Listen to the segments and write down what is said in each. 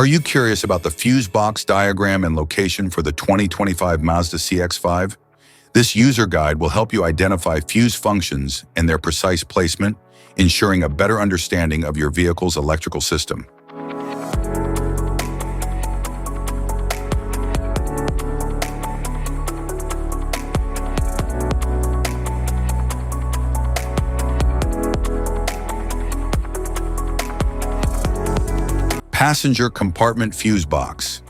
Are you curious about the fuse box diagram and location for the 2025 Mazda CX-5? This user guide will help you identify fuse functions and their precise placement, ensuring a better understanding of your vehicle's electrical system. Passenger compartment fuse box.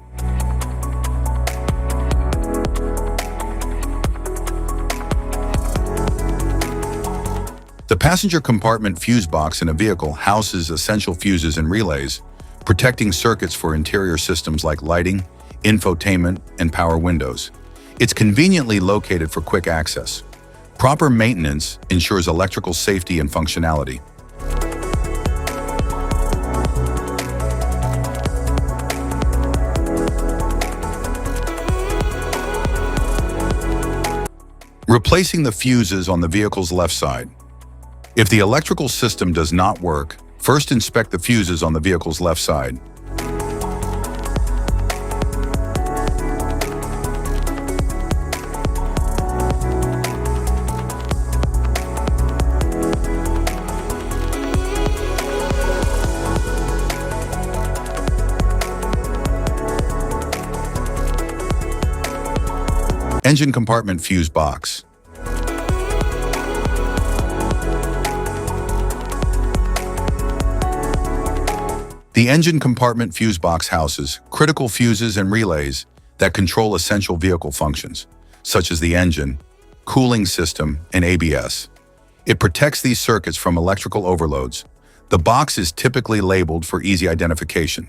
The passenger compartment fuse box in a vehicle houses essential fuses and relays, protecting circuits for interior systems like lighting, infotainment, and power windows. It's conveniently located for quick access. Proper maintenance ensures electrical safety and functionality. Replacing the fuses on the vehicle's left side. If the electrical system does not work, first inspect the fuses on the vehicle's left side. Engine compartment fuse box. The engine compartment fuse box houses critical fuses and relays that control essential vehicle functions, such as the engine, cooling system, and ABS. It protects these circuits from electrical overloads. The box is typically labeled for easy identification.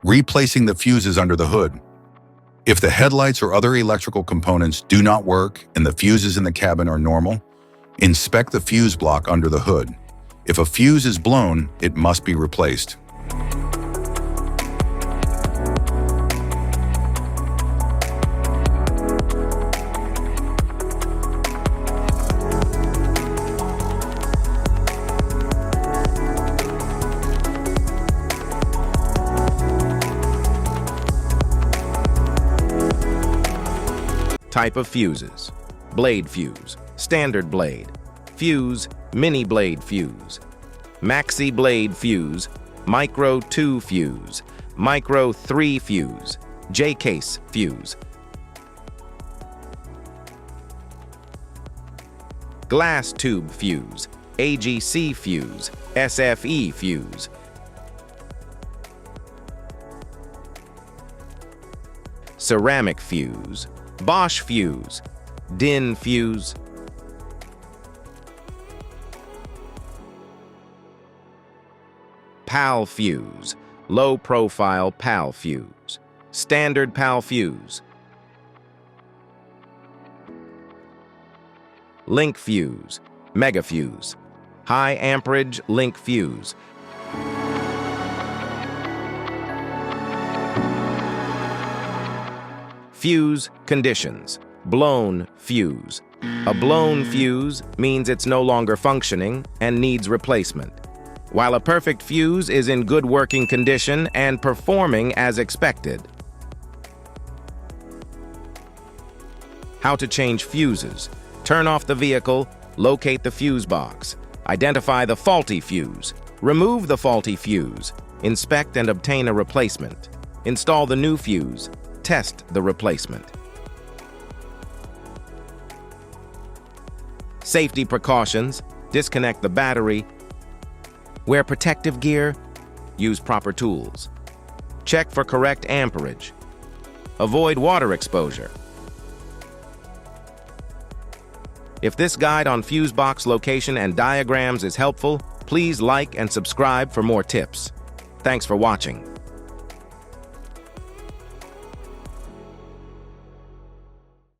Replacing the fuses under the hood. If the headlights or other electrical components do not work and the fuses in the cabin are normal, inspect the fuse block under the hood. If a fuse is blown, it must be replaced. Type of fuses: blade fuse, standard blade, fuse, mini blade fuse, maxi blade fuse, micro 2 fuse, micro 3 fuse, J-case fuse, glass tube fuse, AGC fuse, SFE fuse, ceramic fuse, Bosch fuse, DIN fuse, PAL fuse, low profile PAL fuse, standard PAL fuse, link fuse, mega fuse, high amperage link fuse, fuse conditions: blown fuse. A blown fuse means it's no longer functioning and needs replacement, while a perfect fuse is in good working condition and performing as expected. How to change fuses: turn off the vehicle, locate the fuse box, identify the faulty fuse, remove the faulty fuse, inspect and obtain a replacement, install the new fuse, test the replacement. Safety precautions: disconnect the battery, wear protective gear, use proper tools, check for correct amperage, avoid water exposure. If this guide on fuse box location and diagrams is helpful, please like and subscribe for more tips. Thanks for watching.